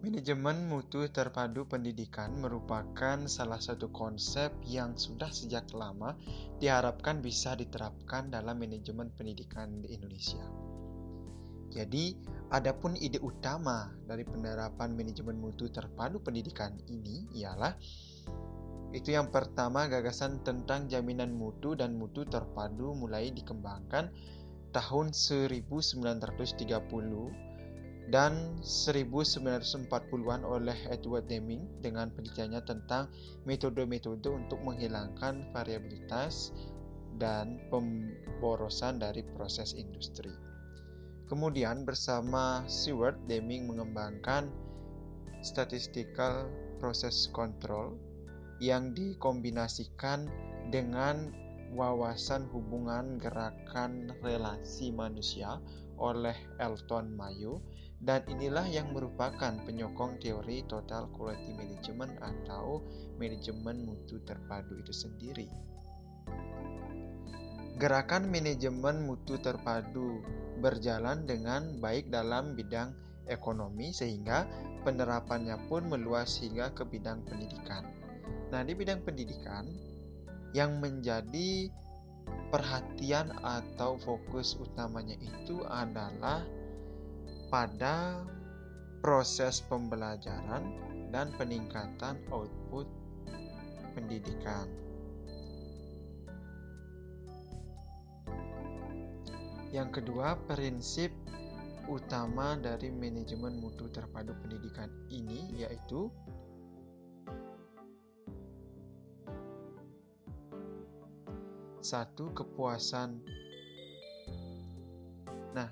Manajemen mutu terpadu pendidikan merupakan salah satu konsep yang sudah sejak lama diharapkan bisa diterapkan dalam manajemen pendidikan di Indonesia. Jadi, adapun ide utama dari penerapan manajemen mutu terpadu pendidikan ini ialah itu yang pertama, gagasan tentang jaminan mutu dan mutu terpadu mulai dikembangkan tahun 1930 dan 1940-an oleh Edward Deming dengan penelitiannya tentang metode-metode untuk menghilangkan variabilitas dan pemborosan dari proses industri. Kemudian bersama Seward, Deming mengembangkan statistical process control yang dikombinasikan dengan wawasan hubungan gerakan relasi manusia oleh Elton Mayo, dan inilah yang merupakan penyokong teori total quality management atau manajemen mutu terpadu itu sendiri. Gerakan manajemen mutu terpadu berjalan dengan baik dalam bidang ekonomi sehingga penerapannya pun meluas hingga ke bidang pendidikan. Nah, di bidang pendidikan yang menjadi perhatian atau fokus utamanya itu adalah pada proses pembelajaran dan peningkatan output pendidikan. Yang kedua, prinsip utama dari manajemen mutu terpadu pendidikan ini yaitu satu, kepuasan. Nah,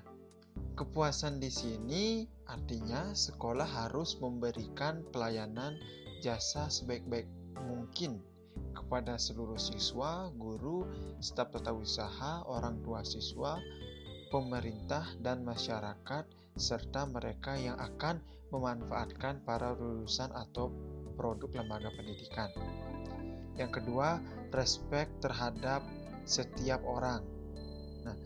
kepuasan di sini artinya sekolah harus memberikan pelayanan jasa sebaik-baik mungkin kepada seluruh siswa, guru, staf tata usaha, orang tua siswa, pemerintah dan masyarakat, serta mereka yang akan memanfaatkan para lulusan atau produk lembaga pendidikan. Yang kedua, respek terhadap setiap orang. Nah,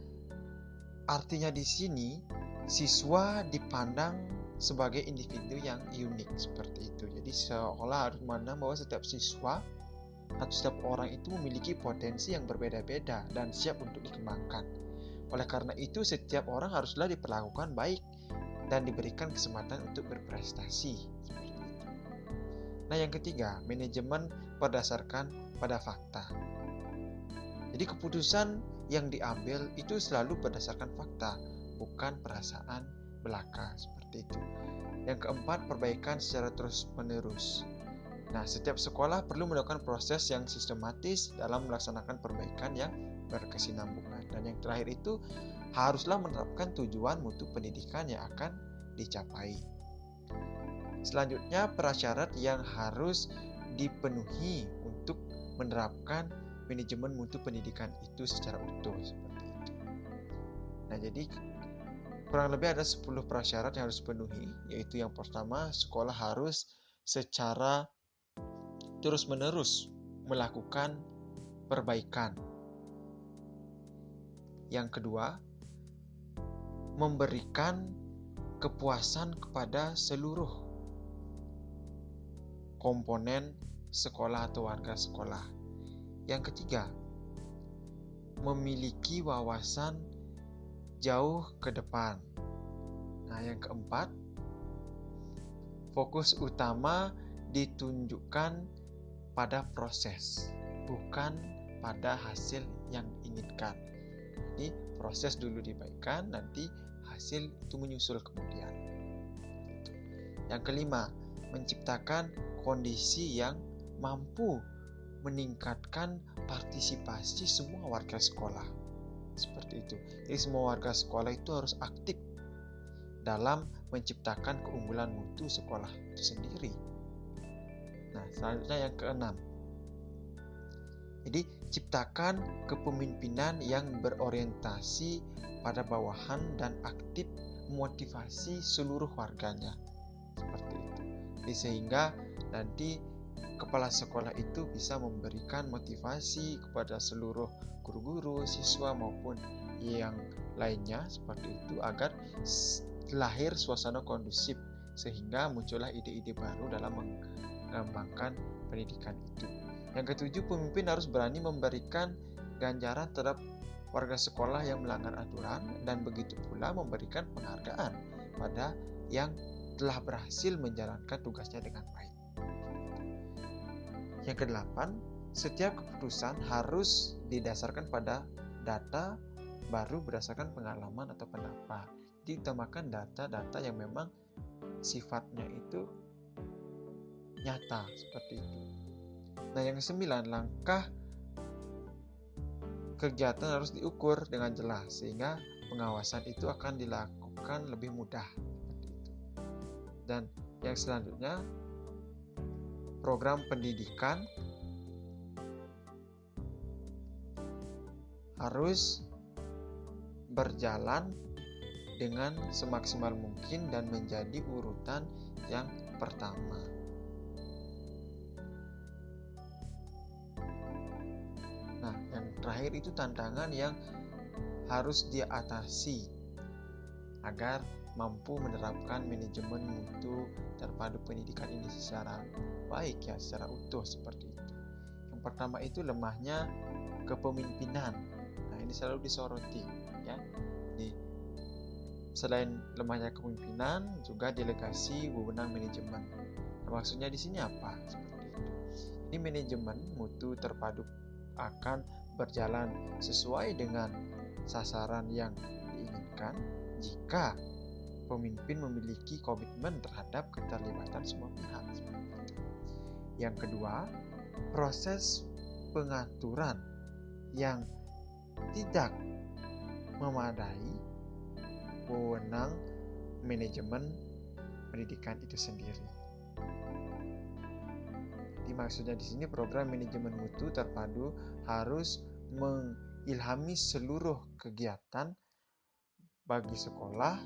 artinya di sini siswa dipandang sebagai individu yang unik seperti itu. Jadi seolah harus memandang bahwa setiap siswa atau setiap orang itu memiliki potensi yang berbeda-beda dan siap untuk dikembangkan. Oleh karena itu, setiap orang haruslah diperlakukan baik dan diberikan kesempatan untuk berprestasi. Seperti itu. Nah, yang ketiga, manajemen berdasarkan pada fakta. Jadi keputusan yang diambil itu selalu berdasarkan fakta, bukan perasaan belaka seperti itu. Yang keempat, perbaikan secara terus-menerus. Nah, setiap sekolah perlu melakukan proses yang sistematis dalam melaksanakan perbaikan yang berkesinambungan. Dan yang terakhir itu haruslah menerapkan tujuan mutu pendidikan yang akan dicapai. Selanjutnya, prasyarat yang harus dipenuhi untuk menerapkan manajemen mutu pendidikan itu secara utuh seperti itu. Nah, jadi kurang lebih ada 10 prasyarat yang harus dipenuhi, yaitu yang pertama, sekolah harus secara terus-menerus melakukan perbaikan. Yang kedua, memberikan kepuasan kepada seluruh komponen sekolah atau warga sekolah. Yang ketiga, memiliki wawasan jauh ke depan. Nah, yang keempat, fokus utama ditunjukkan pada proses, bukan pada hasil yang diinginkan. Jadi, proses dulu dibaikkan, nanti hasil itu menyusul kemudian. Yang kelima, menciptakan kondisi yang mampu meningkatkan partisipasi semua warga sekolah. Seperti itu. Jadi semua warga sekolah itu harus aktif dalam menciptakan keunggulan mutu sekolah itu sendiri. Nah, selanjutnya yang keenam. Jadi, ciptakan kepemimpinan yang berorientasi pada bawahan dan aktif memotivasi seluruh warganya. Seperti itu. Jadi, sehingga nanti kepala sekolah itu bisa memberikan motivasi kepada seluruh guru-guru, siswa maupun yang lainnya seperti itu agar lahir suasana kondusif sehingga muncullah ide-ide baru dalam mengembangkan pendidikan itu. Yang ketujuh, pemimpin harus berani memberikan ganjaran terhadap warga sekolah yang melanggar aturan dan begitu pula memberikan penghargaan pada yang telah berhasil menjalankan tugasnya dengan baik. Yang kedelapan, setiap keputusan harus didasarkan pada data baru berdasarkan pengalaman atau pendapat. Diutamakan data-data yang memang sifatnya itu nyata seperti itu. Nah, yang kesembilan, langkah kegiatan harus diukur dengan jelas sehingga pengawasan itu akan dilakukan lebih mudah seperti itu. Dan yang selanjutnya, program pendidikan harus berjalan dengan semaksimal mungkin dan menjadi urutan yang pertama. Nah, yang terakhir itu tantangan yang harus dia atasi agar mampu menerapkan manajemen mutu terpadu pendidikan ini secara baik, secara utuh seperti itu. Yang pertama itu lemahnya kepemimpinan. Nah, ini selalu disoroti ya. Selain lemahnya kepemimpinan, juga delegasi wewenang manajemen. Nah, maksudnya di sini apa? Seperti itu. Ini manajemen mutu terpadu akan berjalan sesuai dengan sasaran yang diinginkan jika pemimpin memiliki komitmen terhadap keterlibatan semua pihak. Yang kedua, proses pengaturan yang tidak memadai wewenang manajemen pendidikan itu sendiri. Jadi maksudnya di sini program manajemen mutu terpadu harus mengilhami seluruh kegiatan bagi sekolah,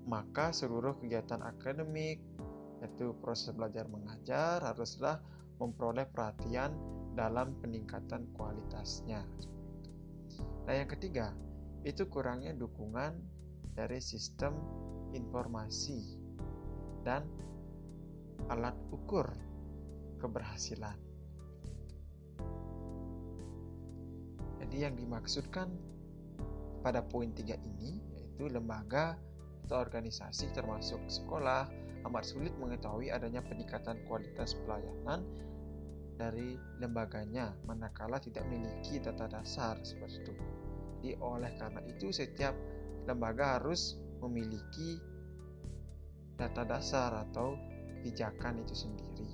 maka seluruh kegiatan akademik, yaitu proses belajar mengajar, haruslah memperoleh perhatian dalam peningkatan kualitasnya. Nah, yang ketiga, itu kurangnya dukungan dari sistem informasi dan alat ukur keberhasilan. Jadi yang dimaksudkan pada poin 3 ini yaitu lembaga atau organisasi termasuk sekolah amat sulit mengetahui adanya peningkatan kualitas pelayanan dari lembaganya manakala tidak memiliki data dasar seperti itu. Jadi oleh karena itu setiap lembaga harus memiliki data dasar atau pijakan itu sendiri.